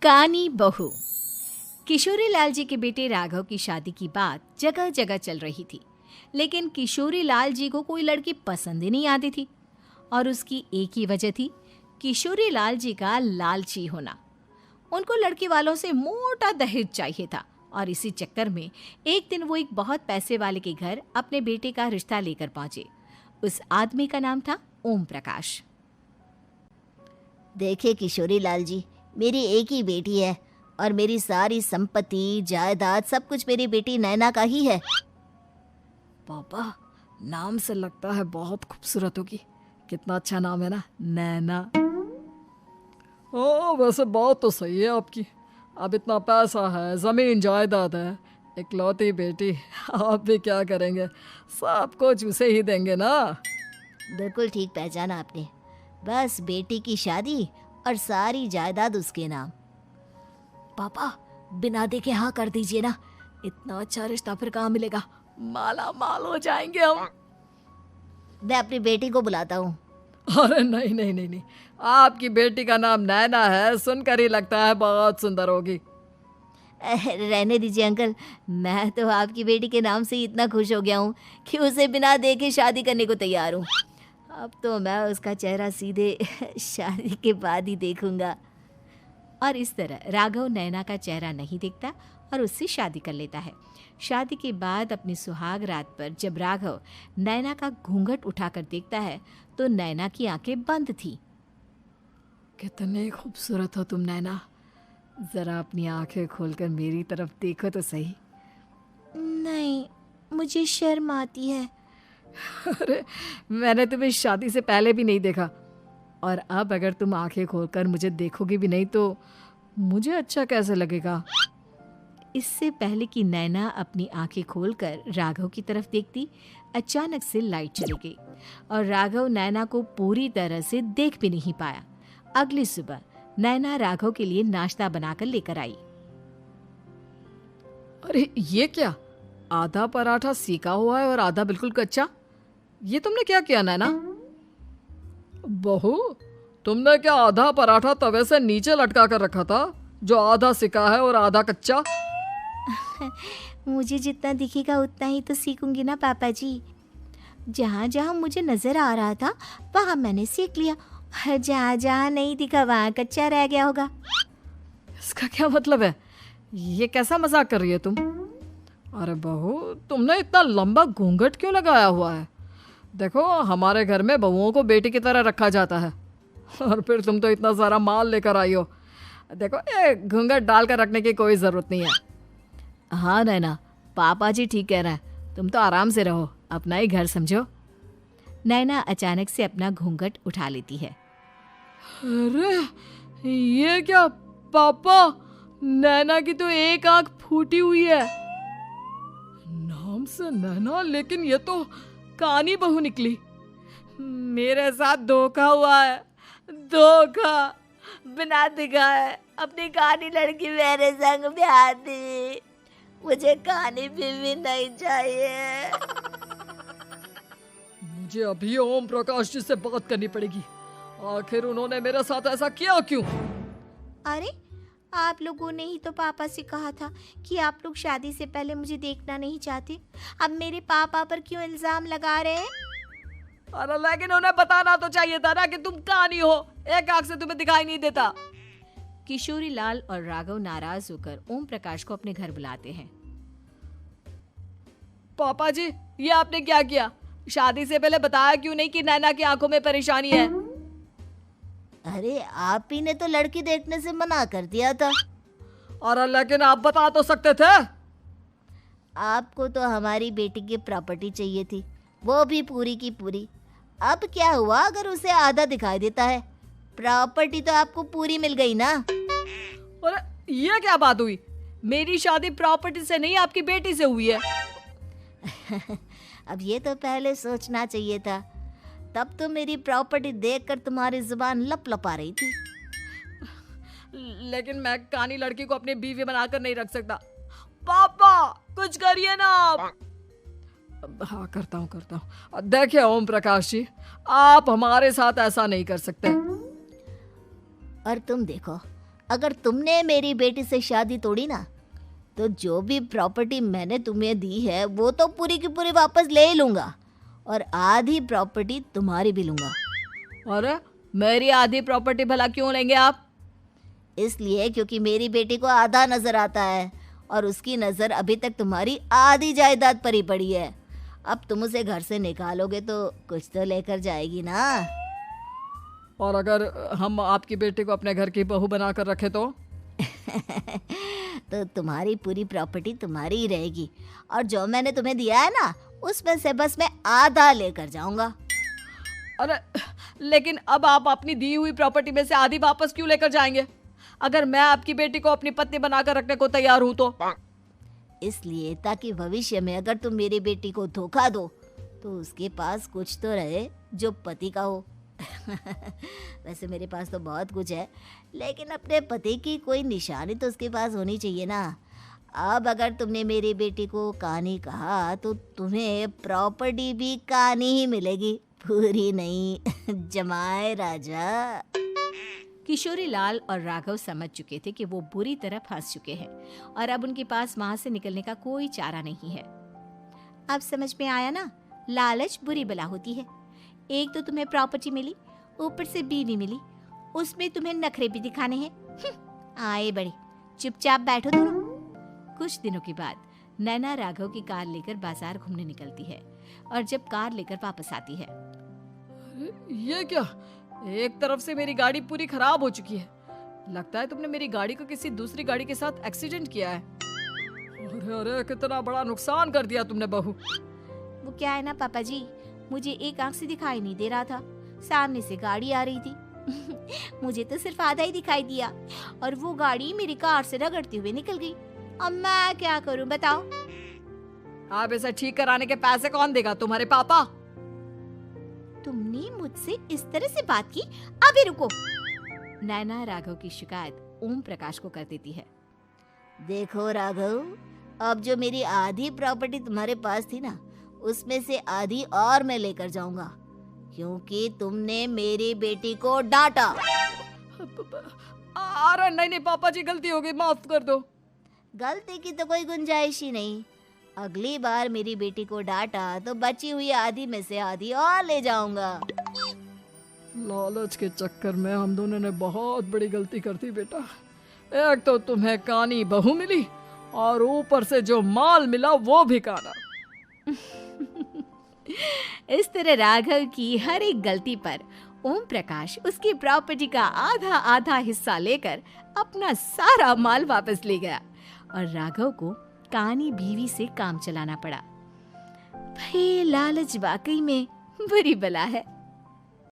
कानी बहू। किशोरी लाल जी के बेटे राघव की शादी की बात जगह जगह चल रही थी, लेकिन किशोरी लाल जी को कोई लड़की पसंद ही नहीं आती थी। और उसकी एक ही वजह थी, किशोरी लाल जी का लालची होना। उनको लड़की वालों से मोटा दहेज चाहिए था और इसी चक्कर में एक दिन वो एक बहुत पैसे वाले के घर अपने बेटे का रिश्ता लेकर पहुंचे। उस आदमी का नाम था ओम प्रकाश। देखे किशोरी लाल जी, मेरी एक ही बेटी है और मेरी सारी संपत्ति जायदाद सब कुछ मेरी बेटी नैना का ही है। पापा, नाम से लगता है बहुत खूबसूरत होगी। कितना अच्छा नाम है ना, नैना। ओ, वैसे बात तो सही है आपकी। अब इतना पैसा है, जमीन जायदाद है, इकलौती बेटी, आप भी क्या करेंगे? सब कुछ उसे ही देंगे ना। बिल्कुल ठीक पहचाना आपने। बस बेटी की शादी और सारी जायदाद उसके नाम। पापा, बिना देखे हाँ कर दीजिए ना। इतना अच्छा रिश्ता फिर कहाँ मिलेगा? माला माल हो जाएंगे हम। मैं अपनी बेटी को बुलाता हूँ। अरे नहीं नहीं नहीं नहीं, आपकी बेटी का नाम नैना है, सुनकर ही लगता है बहुत सुंदर होगी। रहने दीजिए अंकल, मैं तो आपकी बेटी के नाम से ही इतना खुश हो गया हूँ कि उसे बिना देखे शादी करने को तैयार हूँ। अब तो मैं उसका चेहरा सीधे शादी के बाद ही देखूंगा। और इस तरह राघव नैना का चेहरा नहीं देखता और उससे शादी कर लेता है। शादी के बाद अपनी सुहाग रात पर जब राघव नैना का घूंघट उठाकर देखता है तो नैना की आंखें बंद थी। कितनी खूबसूरत हो तुम नैना, जरा अपनी आंखें खोलकर मेरी तरफ देखो तो सही। नहीं, मुझे शर्म आती है। अरे, मैंने तुम्हें शादी से पहले भी नहीं देखा, और अब अगर तुम आंखें खोलकर मुझे देखोगी भी नहीं तो मुझे अच्छा कैसे लगेगा? इससे पहले कि नैना अपनी आंखें खोलकर राघव की तरफ देखती, अचानक से लाइट चली गई और राघव नैना को पूरी तरह से देख भी नहीं पाया। अगली सुबह नैना राघव के लिए नाश्ता बनाकर लेकर आई। अरे ये क्या, आधा पराठा सीका हुआ है और आधा बिल्कुल कच्चा। ये तुमने क्या किया नैना? बहू, तुमने क्या आधा पराठा तवे से नीचे लटका कर रखा था, जो आधा सिका है और आधा कच्चा? मुझे जितना दिखेगा उतना ही तो सीखूंगी ना पापा जी। जहाँ जहाँ मुझे नजर आ रहा था वहाँ मैंने सीख लिया, और जहाँ जहाँ नहीं दिखा वहाँ कच्चा रह गया होगा। इसका क्या मतलब है? ये कैसा मजाक कर रही है तुम? अरे बहू, तुमने इतना लंबा घूंघट क्यों लगाया हुआ है? देखो, हमारे घर में बहुओं को बेटी की तरह रखा जाता है, और फिर तुम तो इतना सारा माल लेकर आई हो। देखो, ये घूंघट डालकर रखने की कोई ज़रूरत नहीं है। हाँ नैना, पापा जी ठीक कह रहे हैं, तुम तो आराम से रहो, अपना ही घर समझो। नैना अचानक से अपना घूंघट उठा लेती है। अरे ये क्या पापा, नैना की तो एक आंख फूटी हुई है। नाम से नैना, लेकिन ये तो कानी बहू निकली। मेरे साथ धोखा हुआ है, धोखा। बिना दिखाए अपनी कानी लड़की मेरे संग ब्याह दी। मुझे कानी बीवी नहीं चाहिए। मुझे अभी ओम प्रकाश जी से बात करनी पड़ेगी। आखिर उन्होंने मेरे साथ ऐसा किया क्यों? अरे, आप लोगों ने ही तो पापा से कहा था कि आप लोग शादी से पहले मुझे देखना नहीं चाहते। अब मेरे पापा पर क्यों इल्जाम लगा रहे हैं? अरे लेकिन उन्हें बताना तो चाहिए था ना कि तुम कानी हो, एक आंख से तुम्हें दिखाई नहीं देता। किशोरी लाल और राघव नाराज होकर ओम प्रकाश को अपने घर बुलाते हैं। पापा जी, ये आपने क्या किया? शादी से पहले बताया क्यों नहीं कि नैना की आंखों में परेशानी है? अरे, आप ही ने तो लड़की देखने से मना कर दिया था। अरे लेकिन आप बता तो सकते थे। आपको तो हमारी बेटी की प्रॉपर्टी चाहिए थी, वो भी पूरी की पूरी। अब क्या हुआ अगर उसे आधा दिखाई देता है? प्रॉपर्टी तो आपको पूरी मिल गई ना। अरे ये क्या बात हुई? मेरी शादी प्रॉपर्टी से नहीं, आपकी बेटी से हुई है। अब ये तो पहले सोचना चाहिए था, तब तो मेरी प्रॉपर्टी देखकर तुम्हारी जुबान लप लपा रही थी। लेकिन मैं कानी लड़की को अपनी बीवी बनाकर नहीं रख सकता। पापा, कुछ करिए ना आप। हाँ, करता हूँ। देखिए ओम प्रकाश जी, आप हमारे साथ ऐसा नहीं कर सकते। और तुम देखो, अगर तुमने मेरी बेटी से शादी तोड़ी ना, तो जो भी प्रॉपर्टी मैंने तुम्हें दी है वो तो पूरी की पूरी वापस ले ही लूँगा, और आधी प्रॉपर्टी तुम्हारी भी लूँगा। अरे मेरी आधी प्रॉपर्टी भला क्यों लेंगे आप? इसलिए क्योंकि मेरी बेटी को आधा नज़र आता है और उसकी नज़र अभी तक तुम्हारी आधी जायदाद पर ही पड़ी है। अब तुम उसे घर से निकालोगे तो कुछ तो लेकर जाएगी ना। और अगर हम आपकी बेटी को अपने घर की बहू बना कर रखे तो? तो तुम्हारी पूरी प्रॉपर्टी तुम्हारी ही रहेगी, और जो मैंने तुम्हें दिया है ना, उसमें से बस मैं आधा लेकर जाऊंगा। अरे लेकिन अब आप अपनी दी हुई प्रॉपर्टी में से आधी वापस क्यों लेकर जाएंगे? अगर मैं आपकी बेटी को अपनी पत्नी बनाकर रखने को तैयार हूं तो? इसलिए ताकि भविष्य में अगर तुम मेरी बेटी को धोखा दो तो उसके पास कुछ तो रहे जो पति का हो। वैसे मेरे पास तो बहुत कुछ है, लेकिन अपने पति की कोई निशानी तो उसके पास होनी चाहिए ना। अब अगर तुमने मेरी बेटी को कानी कहा तो तुम्हें प्रॉपर्टी भी कानी ही मिलेगी, पूरी नहीं। जमाए राजा। किशोरी लाल और राघव समझ चुके थे कि वो बुरी तरह फंस चुके हैं और अब उनके पास वहां से निकलने का कोई चारा नहीं है। अब समझ में आया ना, लालच बुरी बला होती है। एक तो तुम्हें प्रॉपर्टी मिली, ऊपर से बीवी मिली, उसमें तुम्हें नखरे भी दिखाने हैं। आए बड़े, चुपचाप बैठो दोनों। कुछ दिनों के बाद नैना राघव की कार लेकर बाजार घूमने निकलती है और जब कार लेकर वापस आती है, ये क्या? एक तरफ से मेरी गाड़ी पूरी खराब हो चुकी है। लगता है तुमने मेरी गाड़ी को किसी दूसरी गाड़ी के साथ एक्सीडेंट किया है। अरे अरे कितना बड़ा नुकसान कर दिया तुमने बहू। वो क्या है ना पापा जी, मुझे एक आंख से दिखाई नहीं दे रहा था, सामने से गाड़ी आ रही थी। मुझे तो सिर्फ आधा ही दिखाई दिया और वो गाड़ी मेरी कार से रगड़ते हुए निकल गई। अब मैं क्या करूं बताओ? आप इसे ठीक कराने के पैसे कौन देगा? तुम्हारे पापा। तुमने मुझसे इस तरह से बात की? अभी रुको। नैना राघव की शिकायत ओम प्रकाश को कर देती है। देखो राघव, अब जो मेरी आधी प्रॉपर्टी तुम्हारे पास थी ना, उसमें से आधी और मैं लेकर जाऊंगा, क्योंकि तुमने मेरी बेटी को डांटा। अरे नहीं नहीं पापा जी, गलती हो गई, माफ कर दो। गलती की तो कोई गुंजाइश ही नहीं। अगली बार मेरी बेटी को डांटा तो बची हुई आधी में से आधी और ले जाऊंगा। लालच के चक्कर में हम दोनों ने बहुत बड़ी गलती कर दी बेटा। एक तो तुम्हें कानी बहू मिली और ऊपर से जो माल मिला वो भी काना। इस तरह राघव की हर एक गलती पर ओम प्रकाश उसकी प्रॉपर्टी का आधा आधा हिस्सा लेकर अपना सारा माल वापस ले गया और राघव को कानी बीवी से काम चलाना पड़ा। भाई लालच वाकई में बुरी बला है।